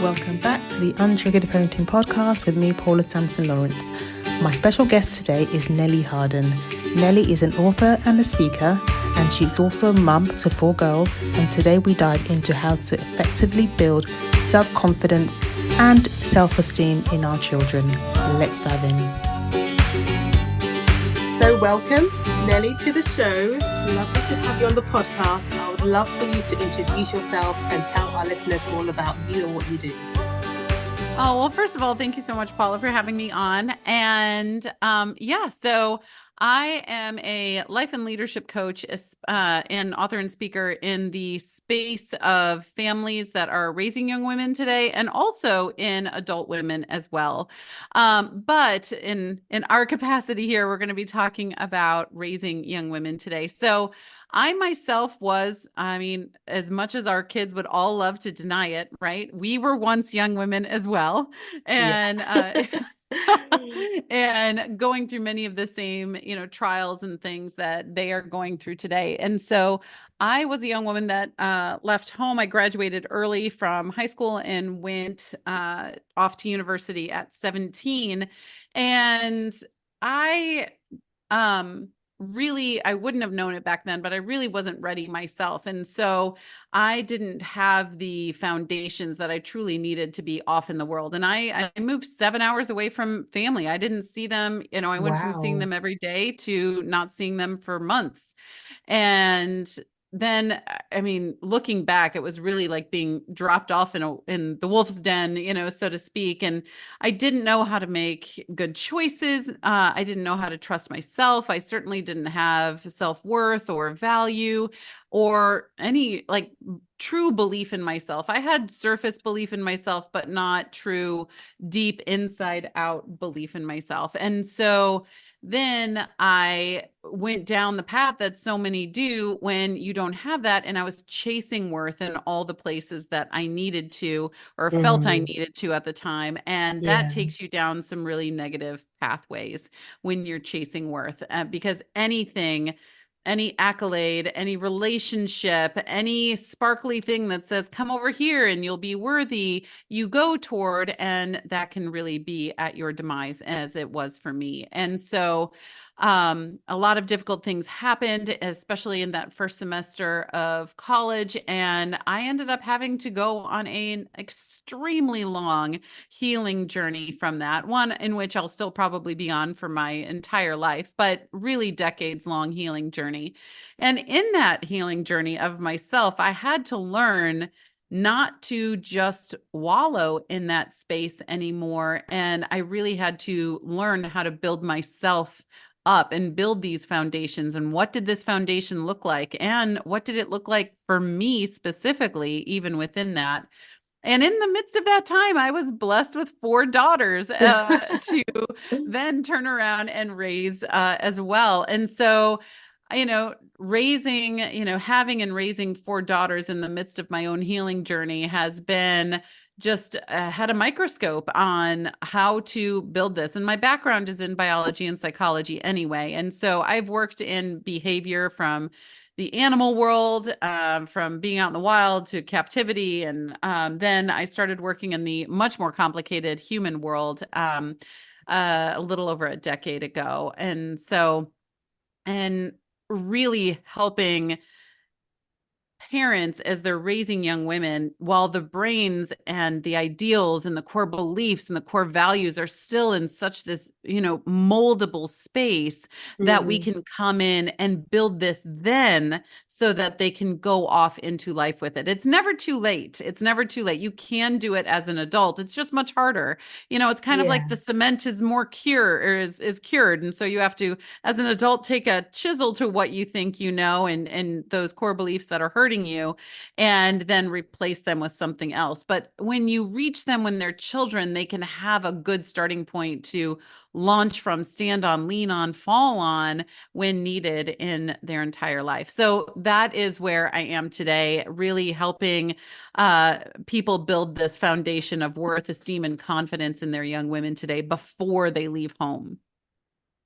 Welcome back to the Untriggered Parenting Podcast with me, Paula Sampson Lawrence. My special guest today is Nellie Harden. Nellie is an author and a speaker, and she's also a mum to 4 girls. And today we dive into how to effectively build self-confidence and self-esteem in our children. Let's dive in. So welcome, Nellie, to the show. Lovely to have you on the podcast. I would love for you to introduce yourself and tell our listeners all about you and what you do. Oh, well, first of all, thank you so much, Paula, for having me on. And so I am a life and leadership coach and author and speaker in the space of families that are raising young women today, and also in adult women as well. But in our capacity here, we're going to be talking about raising young women today. So I myself was, as much as our kids would all love to deny it, right? We were once young women as well. And and going through many of the same, trials and things that they are going through today. And so I was a young woman that left home. I graduated early from high school and went off to university at 17. And I I wouldn't have known it back then, but I really wasn't ready myself. And so I didn't have the foundations that I truly needed to be off in the world. And I moved 7 hours away from family. I didn't see them, I went from seeing them every day to not seeing them for months. And then, looking back, it was really like being dropped off in the wolf's den, so to speak. And I didn't know how to make good choices. I didn't know how to trust myself. I certainly didn't have self-worth or value or any true belief in myself. I had surface belief in myself, but not true, deep inside out belief in myself. And so then I went down the path that so many do when you don't have that. And I was chasing worth in all the places that I needed to, or felt I needed to at the time. And that takes you down some really negative pathways when you're chasing worth, because any accolade, any relationship, any sparkly thing that says, come over here and you'll be worthy, you go toward, and that can really be at your demise, as it was for me. And so a lot of difficult things happened, especially in that first semester of college. And I ended up having to go on an extremely long healing journey from that, one in which I'll still probably be on for my entire life, but really decades long healing journey. And in that healing journey of myself, I had to learn not to just wallow in that space anymore. And I really had to learn how to build myself up and build these foundations. And what did this foundation look like? And what did it look like for me specifically, even within that? And in the midst of that time, I was blessed with 4 daughters to then turn around and raise as well. And so, having and raising 4 daughters in the midst of my own healing journey has been just had a microscope on how to build this. And my background is in biology and psychology anyway. And so I've worked in behavior from the animal world, from being out in the wild to captivity. And then I started working in the much more complicated human world a little over a decade ago. And really helping parents as they're raising young women, while the brains and the ideals and the core beliefs and the core values are still in such this, moldable space, that we can come in and build this then so that they can go off into life with it. It's never too late. It's never too late. You can do it as an adult. It's just much harder. It's kind of like the cement is more is cured. And so you have to, as an adult, take a chisel to what you think and those core beliefs that are hurting you, and then replace them with something else. But when you reach them when they're children, they can have a good starting point to launch from, stand on, lean on, fall on when needed in their entire life. So that is where I am today, really helping people build this foundation of worth, esteem, and confidence in their young women today before they leave home.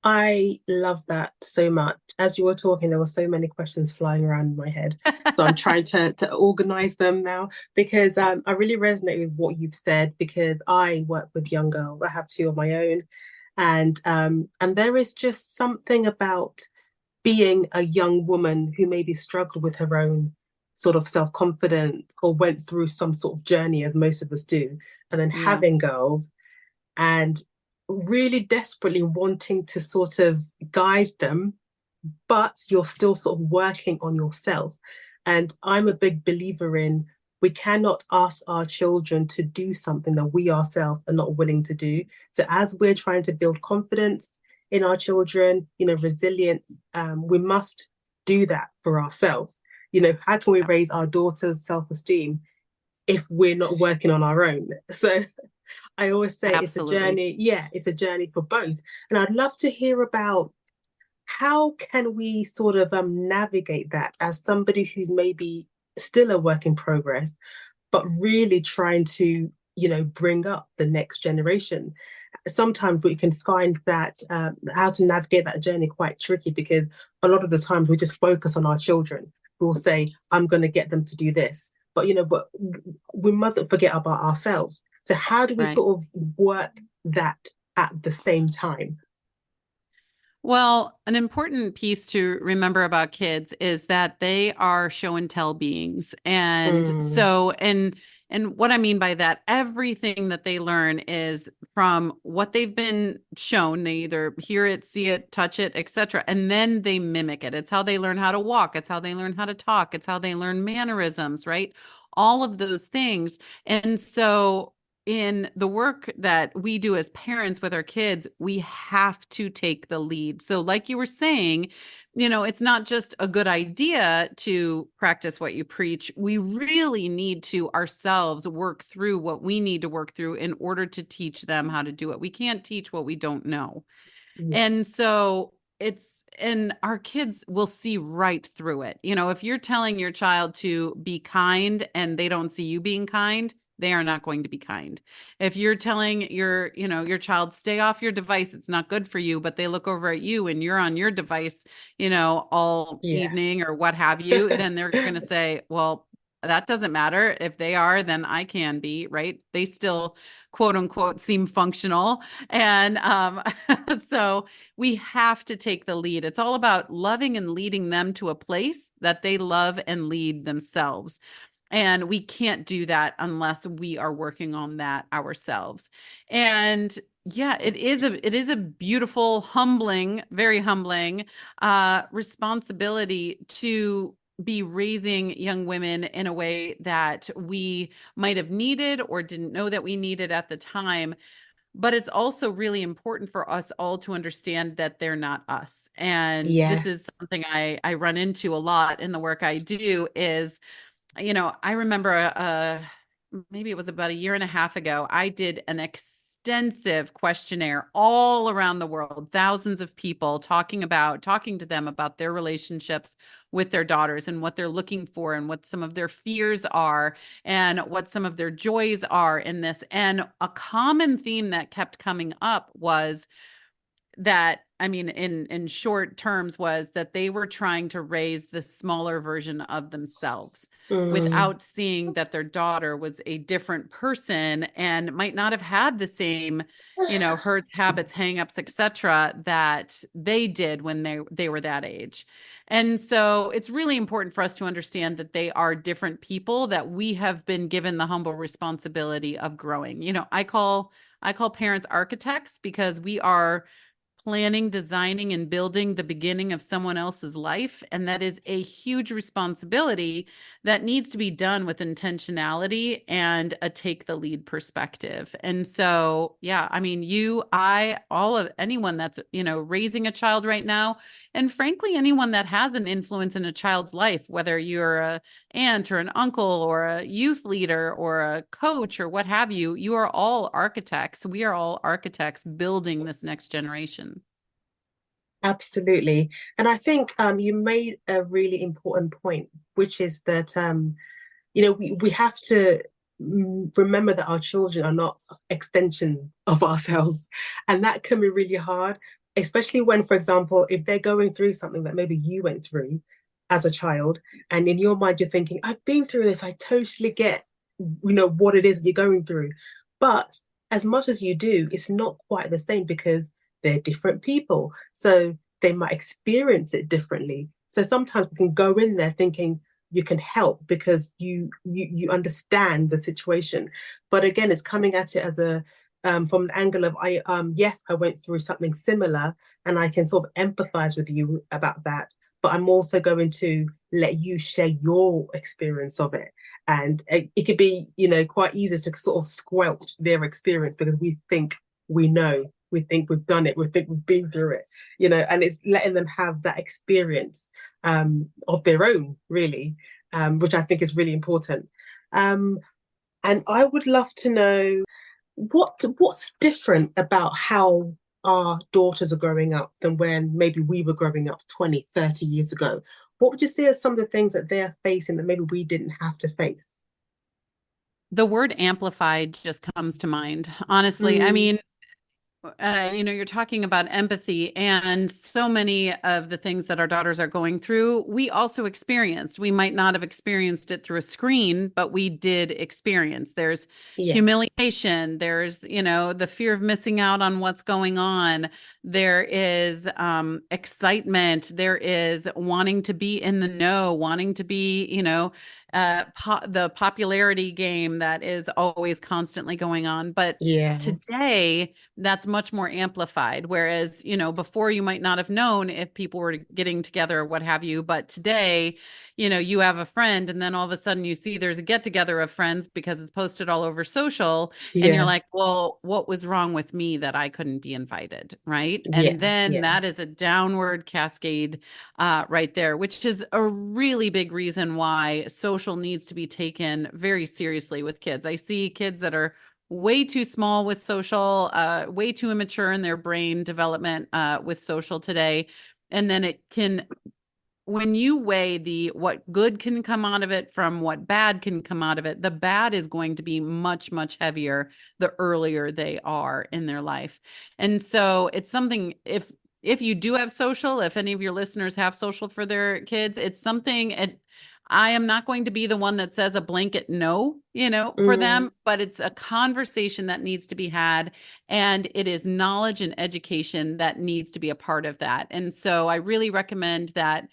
I love that so much. As you were talking, there were so many questions flying around in my head. So I'm trying to organize them now because I really resonate with what you've said because I work with young girls. I have two of my own, and there is just something about being a young woman who maybe struggled with her own sort of self-confidence or went through some sort of journey, as most of us do, and then Yeah, having girls and really desperately wanting to sort of guide them, but you're still sort of working on yourself. And I'm a big believer in we cannot ask our children to do something that we ourselves are not willing to do. So as we're trying to build confidence in our children, resilience, we must do that for ourselves. How can we raise our daughters' self-esteem if we're not working on our own? So I always say it's a absolutely. journey. Yeah, it's a journey for both. And I'd love to hear about how can we sort of navigate that as somebody who's maybe still a work in progress, but really trying to, bring up the next generation. Sometimes we can find that how to navigate that journey quite tricky because a lot of the times we just focus on our children. We'll say, I'm going to get them to do this. But we mustn't forget about ourselves. So how do we Right. sort of work that at the same time? Well, an important piece to remember about kids is that they are show and tell beings. And Mm, so, and what I mean by that, everything that they learn is from what they've been shown. They either hear it, see it, touch it, etc., and then they mimic it. It's how they learn how to walk, it's how they learn how to talk, it's how they learn mannerisms, right? All of those things. And so in the work that we do as parents with our kids, we have to take the lead. So, like you were saying, it's not just a good idea to practice what you preach. We really need to ourselves work through what we need to work through in order to teach them how to do it. We can't teach what we don't know. yes. And so and our kids will see right through it. If you're telling your child to be kind and they don't see you being kind, they are not going to be kind. If you're telling your child stay off your device, it's not good for you, but they look over at you and you're on your device, all Yeah. evening or what have you, then they're going to say, well, that doesn't matter. If they are, then I can be, right? They still quote unquote seem functional. And so we have to take the lead. It's all about loving and leading them to a place that they love and lead themselves. And we can't do that unless we are working on that ourselves. And yeah, it is a beautiful, humbling, very humbling responsibility to be raising young women in a way that we might have needed or didn't know that we needed at the time. But it's also really important for us all to understand that they're not us. And this is Yes. something I run into a lot in the work I do is, I remember maybe it was about a year and a half ago, I did an extensive questionnaire all around the world, thousands of people talking to them about their relationships with their daughters and what they're looking for and what some of their fears are and what some of their joys are in this. And a common theme that kept coming up was that, I mean, in short terms, was that they were trying to raise the smaller version of themselves Mm, without seeing that their daughter was a different person and might not have had the same, hurts, habits, hangups, etc., that they did when they were that age. And so it's really important for us to understand that they are different people, that we have been given the humble responsibility of growing. I call parents architects because we are planning, designing, and building the beginning of someone else's life. And that is a huge responsibility that needs to be done with intentionality and a take the lead perspective. And so, yeah, I mean, all of anyone that's, raising a child right now, and frankly, anyone that has an influence in a child's life, whether you're a aunt or an uncle or a youth leader or a coach or what have you, you are all architects. We are all architects building this next generation. absolutely. And I think you made a really important point, which is that we have to remember that our children are not extension of ourselves. And that can be really hard. especially when, for example, if they're going through something that maybe you went through as a child, and in your mind you're thinking, I've been through this, I totally get, what it is that you're going through. But as much as you do, it's not quite the same because they're different people. So they might experience it differently. So sometimes we can go in there thinking you can help because you understand the situation. But again, it's coming at it as a from an angle of yes, I went through something similar and I can sort of empathize with you about that. But I'm also going to let you share your experience of it. And it could be, quite easy to sort of squelch their experience because we think we know, we think we've done it, we think we've been through it, and it's letting them have that experience of their own, really, which I think is really important. And I would love to know what's different about how our daughters are growing up than when maybe we were growing up 20, 30 years ago. What would you say are some of the things that they're facing that maybe we didn't have to face? The word amplified just comes to mind. Honestly, I Mm, mean, you're talking about empathy, and so many of the things that our daughters are going through, we also experienced. We might not have experienced it through a screen, but we did experience. There's yes. humiliation. There's, the fear of missing out on what's going on. There is excitement. There is wanting to be in the know, wanting to be, the popularity game that is always constantly going on. But Yeah. today, that's much more amplified. Whereas, before you might not have known if people were getting together or what have you. But today, you have a friend and then all of a sudden you see there's a get together of friends because it's posted all over social. And you're Yeah. like, well, what was wrong with me that I couldn't be invited? Right. And Yeah. then Yeah. that is a downward cascade right there, which is a really big reason why social needs to be taken very seriously with kids. I see kids that are way too small with social, way too immature in their brain development with social today. And then it can, when you weigh what good can come out of it from what bad can come out of it, the bad is going to be much, much heavier the earlier they are in their life. And so it's something, if you do have social, if any of your listeners have social for their kids, it's something I am not going to be the one that says a blanket no, for them, Mm, but it's a conversation that needs to be had. And it is knowledge and education that needs to be a part of that. And so I really recommend that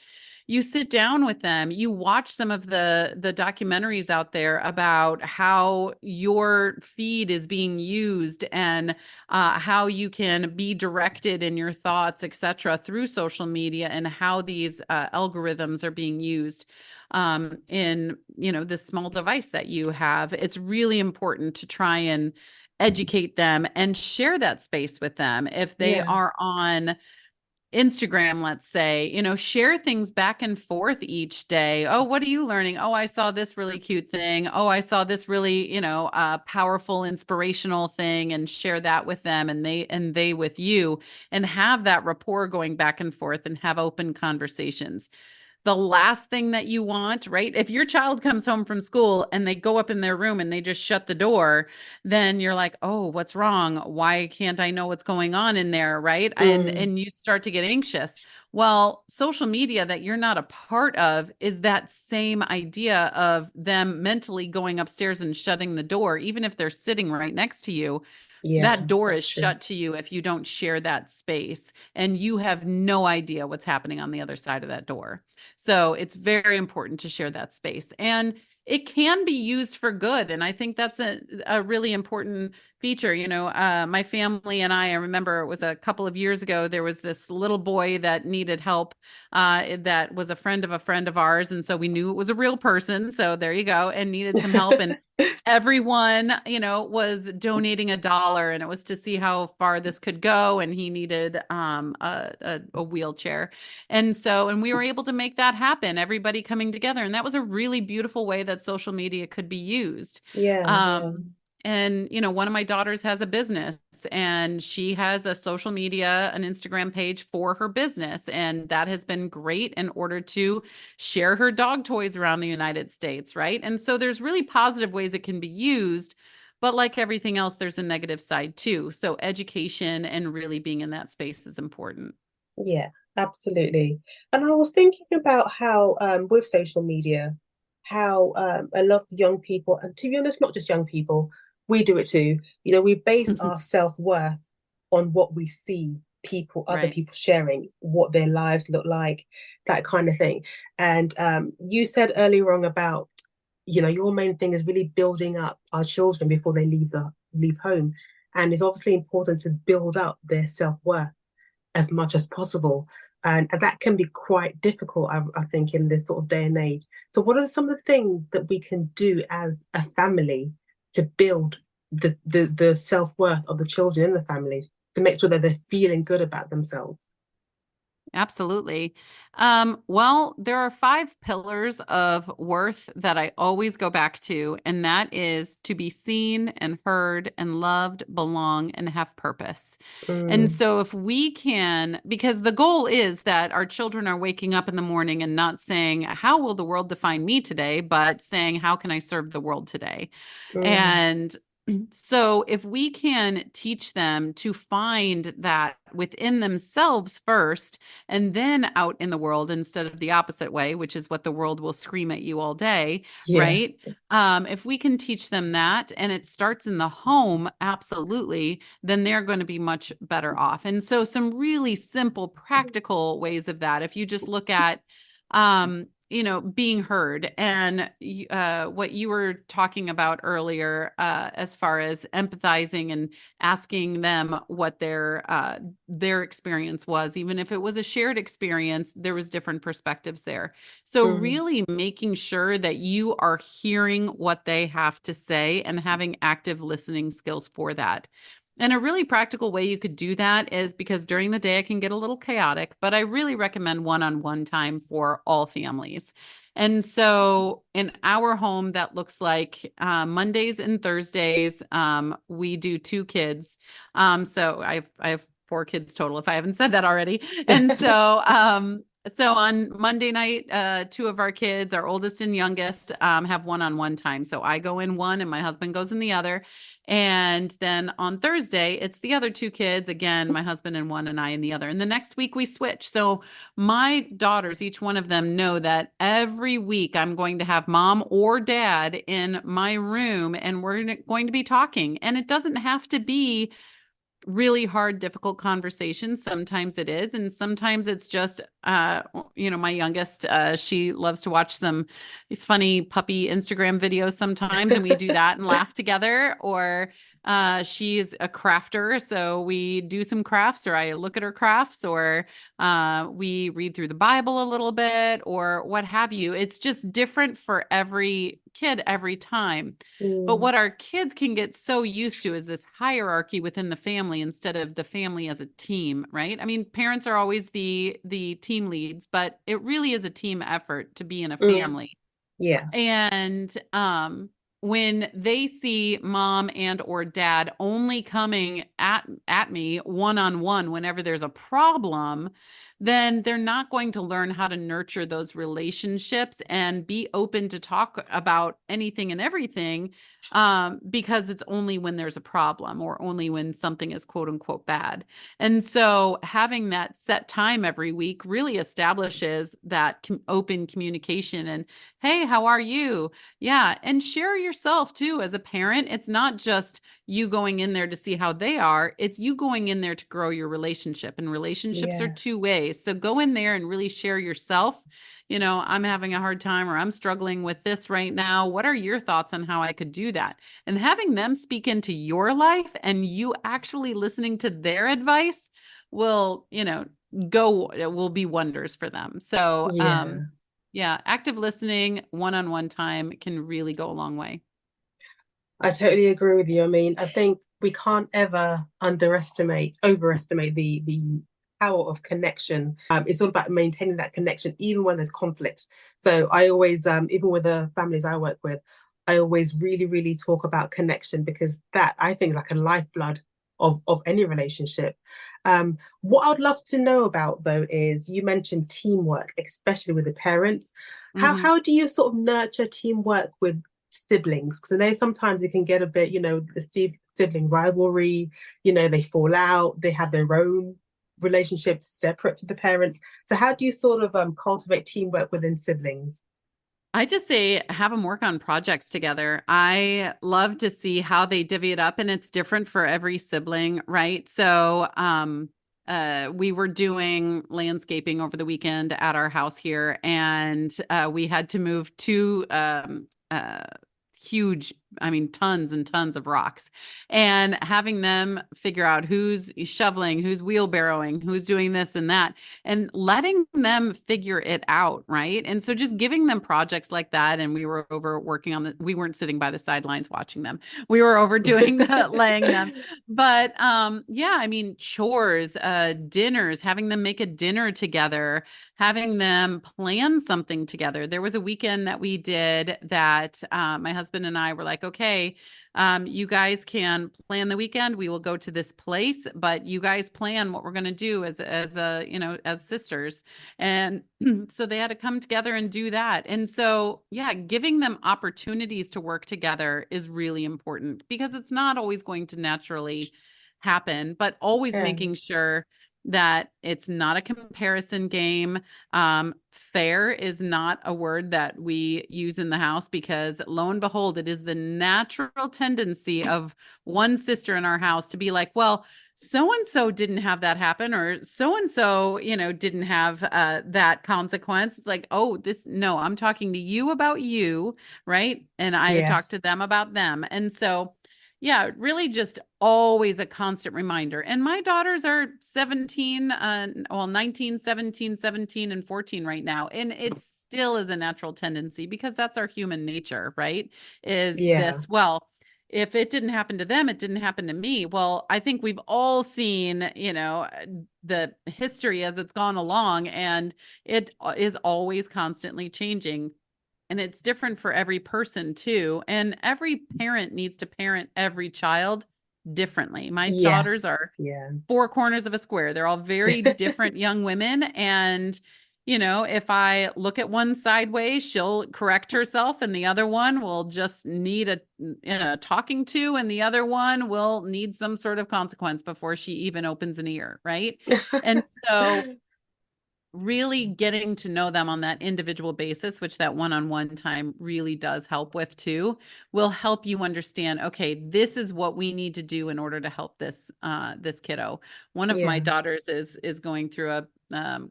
you sit down with them, you watch some of the documentaries out there about how your feed is being used and how you can be directed in your thoughts, etc., through social media, and how these algorithms are being used in this small device that you have. It's really important to try and educate them and share that space with them. If they yeah. are on Instagram, let's say, share things back and forth each day. Oh, what are you learning? Oh, I saw this really cute thing. Oh, I saw this really, powerful, inspirational thing, and share that with them, and they with you, and have that rapport going back and forth and have open conversations. The last thing that you want, right? If your child comes home from school and they go up in their room and they just shut the door, then you're like, "Oh, what's wrong? Why can't I know what's going on in there?" Right? And Mm, and you start to get anxious. Well, social media that you're not a part of is that same idea of them mentally going upstairs and shutting the door, even if they're sitting right next to you. yeah, That door is that's true. shut to you if you don't share that space, and you have no idea what's happening on the other side of that door. So it's very important to share that space, and it can be used for good. And I think that's a really important feature. My family and I remember it was a couple of years ago, there was this little boy that needed help, that was a friend of ours. And so we knew it was a real person. So there you go, and needed some help. And everyone, was donating $1, and it was to see how far this could go. And he needed a wheelchair. And we were able to make that happen, everybody coming together. And that was a really beautiful way that social media could be used. Yeah, yeah, And one of my daughters has a business, and she has a social media, an Instagram page for her business. And that has been great in order to share her dog toys around the United States, right? And so there's really positive ways it can be used. But like everything else, there's a negative side too. So education and really being in that space is important. Yeah, absolutely. And I was thinking about how, with social media, how a lot of young people, and to be honest, not just young people, we do it too. You know, we base our self-worth on what we see people, other Right. people sharing, what their lives look like, that kind of thing. And you said earlier on about, you know, your main thing is really building up our children before they leave home. And it's obviously important to build up their self-worth as much as possible. And that can be quite difficult, I think, in this sort of day and age. So, what are some of the things that we can do as a family to build the self worth of the children in the family to make sure that they're feeling good about themselves? Absolutely. Well, there are 5 pillars of worth that I always go back to, and that is to be seen and heard and loved, belong, and have purpose. And Mm, so, if we can, because the goal is that our children are waking up in the morning and not saying, how will the world define me today, but saying, how can I serve the world today? mm, And so, if we can teach them to find that within themselves first, and then out in the world instead of the opposite way, which is what the world will scream at you all day, yeah. right? If we can teach them that and it starts in the home, absolutely, then they're going to be much better off. And so, some really simple, practical ways of that, if you just look at, being heard and what you were talking about earlier, as far as empathizing and asking them what their experience was, even if it was a shared experience, there was different perspectives there. So Mm, really making sure that you are hearing what they have to say and having active listening skills for that. And a really practical way you could do that is, because during the day it can get a little chaotic, but I really recommend one-on-one time for all families. And so in our home, that looks like Mondays and Thursdays. We do 2 kids. So I have 4 kids total, if I haven't said that already. And so on Monday night, 2 of our kids, our oldest and youngest, have one-on-one time. So I go in one and my husband goes in the other. And then on Thursday, it's the other 2 kids, again, my husband in one and I in the other. And the next week we switch. So my daughters, each one of them, know that every week I'm going to have mom or dad in my room and we're going to be talking. And it doesn't have to be really hard, difficult conversations. Sometimes it is. And sometimes it's just, my youngest, she loves to watch some funny puppy Instagram videos sometimes, and we do that and laugh together. Or she's a crafter. So we do some crafts, or I look at her crafts, or we read through the Bible a little bit, or what have you. It's just different for every kid every time. But mm, what our kids can get so used to is this hierarchy within the family instead of the family as a team, right? I mean, parents are always the team leads, but it really is a team effort to be in a mm, family. yeah. And when they see mom and or dad only coming at me one on one whenever there's a problem, then they're not going to learn how to nurture those relationships and be open to talk about anything and everything, because it's only when there's a problem or only when something is quote unquote bad. And so having that set time every week really establishes that open communication and, hey, how are you? Yeah. And share yourself too as a parent. It's not just you going in there to see how they are, it's you going in there to grow your relationship. And relationships are Yeah. 2 ways. So go in there and really share yourself. I'm having a hard time, or I'm struggling with this right now. What are your thoughts on how I could do that? And having them speak into your life and you actually listening to their advice will, it will be wonders for them. So, Yeah. yeah, active listening, one-on-one time can really go a long way. I totally agree with you. I mean, I think we can't ever overestimate the power of connection. It's all about maintaining that connection, even when there's conflict. So I always, even with the families I work with, I always really, really talk about connection because that I think is like a lifeblood of any relationship. What I'd love to know about though is you mentioned teamwork, especially with the parents. How Mhm. how do you sort of nurture teamwork with siblings? Because I know sometimes it can get a bit, the sibling rivalry, they fall out, they have their own relationships separate to the parents. So how do you sort of cultivate teamwork within siblings? I just say have them work on projects together. I love to see how they divvy it up, and it's different for every sibling, right? So, we were doing landscaping over the weekend at our house here, and we had to move two huge, I mean, tons and tons of rocks, and having them figure out who's shoveling, who's wheelbarrowing, who's doing this and that, and letting them figure it out, right? And so just giving them projects like that. And we were over working on we weren't sitting by the sidelines watching them. We were over doing the laying them. But yeah, I mean, chores, dinners, having them make a dinner together, having them plan something together. There was a weekend that we did that my husband and I were like, okay, you guys can plan the weekend. We will go to this place, but you guys plan what we're going to do as sisters. And so they had to come together and do that. And so, yeah, giving them opportunities to work together is really important, because it's not always going to naturally happen, but always making sure that it's not a comparison game. Fair is not a word that we use in the house, because lo and behold, it is the natural tendency of one sister in our house to be like, well, so-and-so didn't have that happen, or so-and-so, didn't have that consequence. It's like, oh, no, I'm talking to you about you, right? And I talk to them about them. And so, yeah, really just always a constant reminder. And my daughters are 17, 19, 17, 17, and 14 right now. And it still is a natural tendency, because that's our human nature, right? Well, if it didn't happen to them, it didn't happen to me. Well, I think we've all seen, the history as it's gone along, and it is always constantly changing. And it's different for every person too. And every parent needs to parent every child differently. My daughters are four corners of a square. They're all very different young women. And, if I look at one sideways, she'll correct herself, and the other one will just need a talking to, and the other one will need some sort of consequence before she even opens an ear, right? And so really getting to know them on that individual basis, which that one-on-one time really does help with too, will help you understand, okay, this is what we need to do in order to help this kiddo. One of my daughters is going through a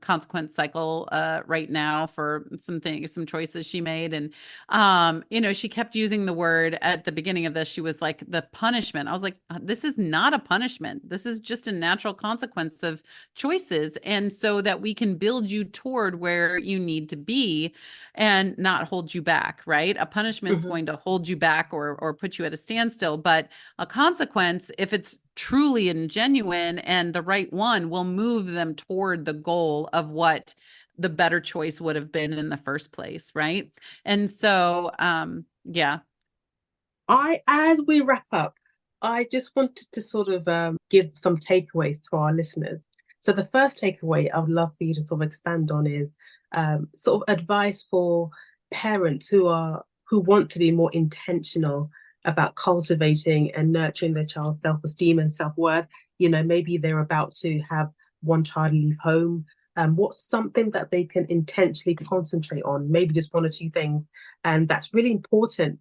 consequence cycle right now for some choices she made. And, she kept using the word at the beginning of this. She was like, the punishment. I was like, this is not a punishment. This is just a natural consequence of choices. And so that we can build you toward where you need to be and not hold you back, right? A punishment's going to hold you back or put you at a standstill, but a consequence, if it's truly and genuine and the right one, will move them toward the goal of what the better choice would have been in the first place, right? And so, yeah. As we wrap up, I just wanted to sort of give some takeaways to our listeners. So the first takeaway I would love for you to sort of expand on is sort of advice for parents who want to be more intentional about cultivating and nurturing their child's self-esteem and self-worth. Maybe they're about to have one child leave home. What's something that they can intentionally concentrate on? Maybe just one or two things. And that's really important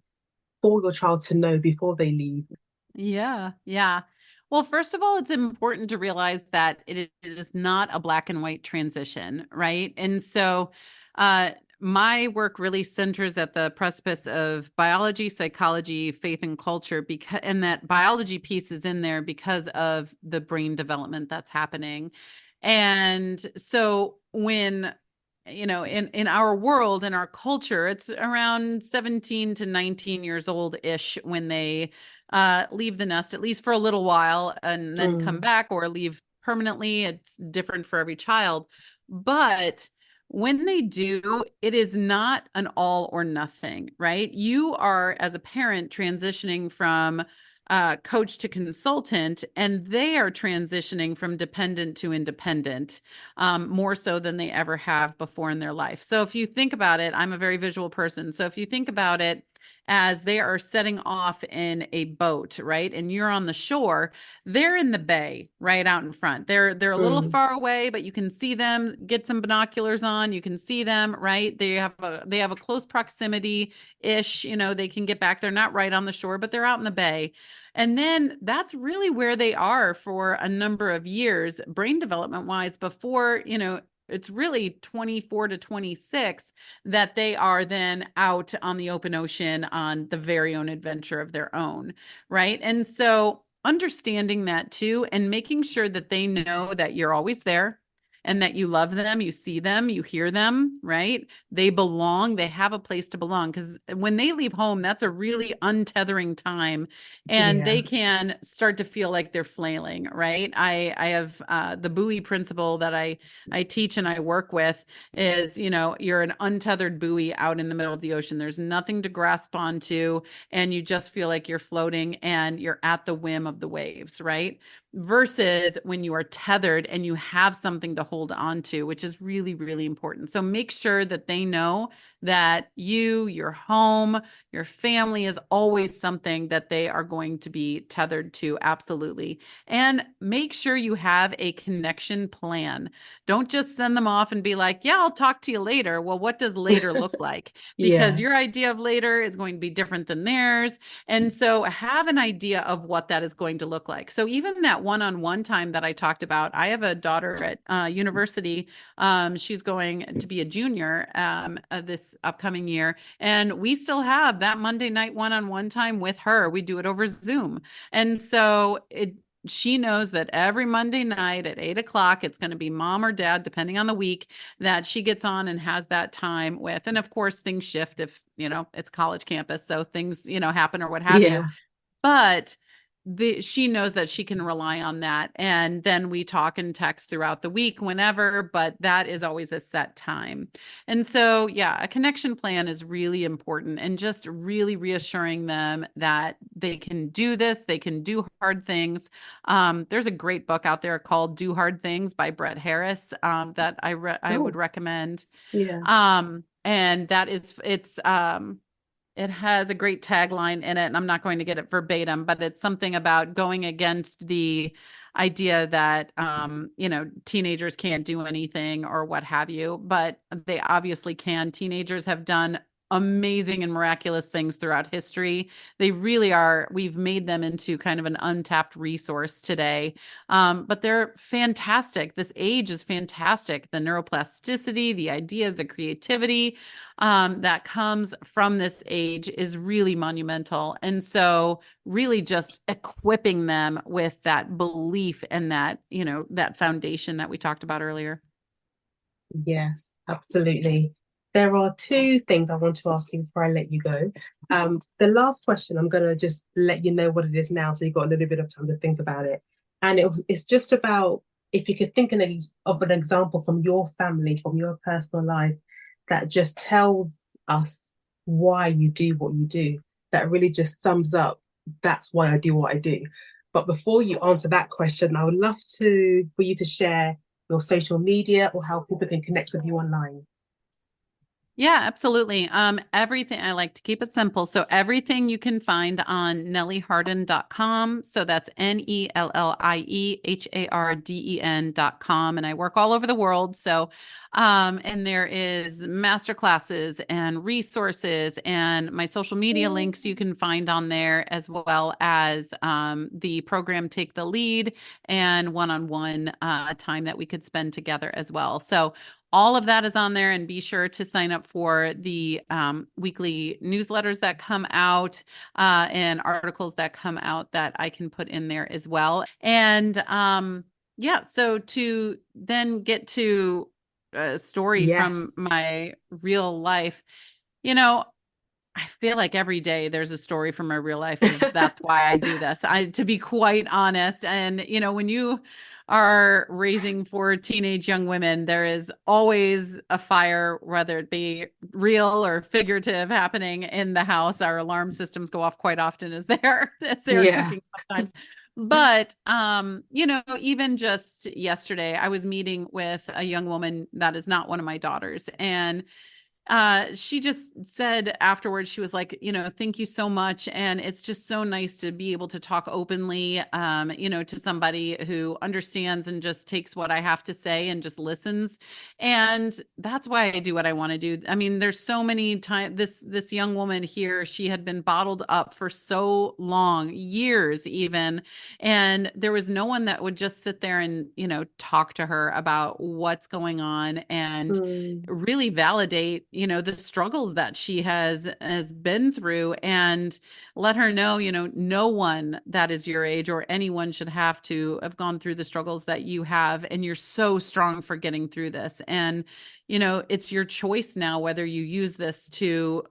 for your child to know before they leave. Yeah. Yeah. Well, first of all, it's important to realize that it is not a black and white transition, right? And so, my work really centers at the precipice of biology, psychology, faith, and culture, and that biology piece is in there because of the brain development that's happening. And so when, in our world, in our culture, it's around 17 to 19 years old-ish when they leave the nest, at least for a little while, and then come back or leave permanently. It's different for every child. But when they do, it is not an all or nothing, right? You are, as a parent, transitioning from coach to consultant, and they are transitioning from dependent to independent, more so than they ever have before in their life. So if you think about it, I'm a very visual person. So if you think about it, as they are setting off in a boat, right? And you're on the shore, they're in the bay right out in front. They're a little Mm. far away, but you can see them. Get some binoculars on, you can see them, right? They have a close proximity ish, they can get back. They're not right on the shore, but they're out in the bay. And then that's really where they are for a number of years, brain development wise, before, it's really 24 to 26 that they are then out on the open ocean on the very own adventure of their own, right? And so understanding that too, and making sure that they know that you're always there and that you love them, you see them, you hear them, right? They belong, they have a place to belong. Because when they leave home, that's a really untethering time, and Yeah. they can start to feel like they're flailing, right? I have the buoy principle that I teach and I work with is, you're an untethered buoy out in the middle of the ocean. There's nothing to grasp onto, and you just feel like you're floating and you're at the whim of the waves, right? Versus when you are tethered and you have something to hold on to, which is really, really important. So make sure that they know that your home, your family is always something that they are going to be tethered to. Absolutely. And make sure you have a connection plan. Don't just send them off and be like, yeah, I'll talk to you later. Well, what does later look like? Because Yeah. your idea of later is going to be different than theirs. And so have an idea of what that is going to look like. So even that one-on-one time that I talked about, I have a daughter at university. She's going to be a junior this upcoming year. And we still have that Monday night one-on-one time with her. We do it over Zoom. And so she knows that every Monday night at 8 o'clock, it's going to be mom or dad, depending on the week, that she gets on and has that time with. And of course, things shift if, it's college campus. So things, happen or what have you. Yeah. But she knows that she can rely on that. And then we talk and text throughout the week whenever, but that is always a set time. And so, yeah, a connection plan is really important, and just really reassuring them that they can do this, they can do hard things. There's a great book out there called Do Hard Things by Brett Harris that I would Oh, recommend. yeah. And it has a great tagline in it, and I'm not going to get it verbatim, but it's something about going against the idea that, teenagers can't do anything or what have you, but they obviously can. Teenagers have done amazing and miraculous things throughout history. They really are. We've made them into kind of an untapped resource today. But they're fantastic. This age is fantastic. The neuroplasticity, the ideas, the creativity that comes from this age is really monumental. And so really just equipping them with that belief and that, that foundation that we talked about earlier. Yes, absolutely. There are two things I want to ask you before I let you go. The last question, I'm going to just let you know what it is now, so you've got a little bit of time to think about it. And it's just about if you could think of an example from your family, from your personal life, that just tells us why you do what you do. That really just sums up, that's why I do what I do. But before you answer that question, I would love for you to share your social media or how people can connect with you online. Yeah, absolutely. Everything, I like to keep it simple. So everything you can find on nellieharden.com. So that's NELLIEHARDEN.com. And I work all over the world. So, and there is master classes and resources, and my social media links you can find on there, as well as the program Take the Lead and one-on-one time that we could spend together as well. So all of that is on there, and be sure to sign up for the weekly newsletters that come out and articles that come out that I can put in there as well. And yeah, so to then get to a story Yes. from my real life, I feel like every day there's a story from my real life of that's why I do this. To be quite honest. And, when you are raising 4 teenage young women, there is always a fire, whether it be real or figurative, happening in the house. Our alarm systems go off quite often as they're Yeah. cooking sometimes. But, even just yesterday, I was meeting with a young woman that is not one of my daughters. And she just said afterwards, she was like, thank you so much. And it's just so nice to be able to talk openly, to somebody who understands and just takes what I have to say and just listens. And that's why I do what I want to do. I mean, there's so many times this young woman here, she had been bottled up for so long, years even. And there was no one that would just sit there and, talk to her about what's going on and really validate, the struggles that she has been through, and let her know, no one that is your age or anyone should have to have gone through the struggles that you have. And you're so strong for getting through this. And, it's your choice now, whether you use this to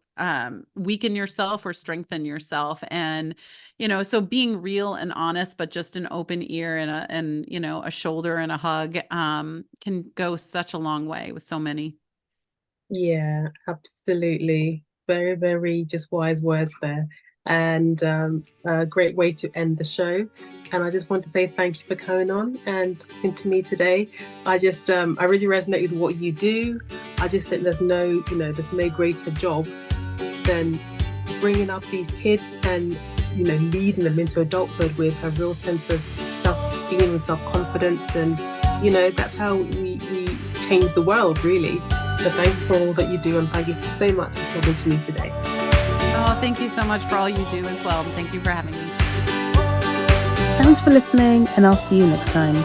weaken yourself or strengthen yourself. And, so being real and honest, but just an open ear and a shoulder and a hug can go such a long way with so many. Yeah, absolutely. Very, very just wise words there. And a great way to end the show. And I just want to say thank you for coming on and talking to me today. I really resonate with what you do. I just think there's no greater job than bringing up these kids and, leading them into adulthood with a real sense of self-esteem and self-confidence. And, that's how we change the world, really. So thank you for all that you do, and thank you so much for talking to me today. Oh, thank you so much for all you do as well. Thank you for having me. Thanks for listening, and I'll see you next time.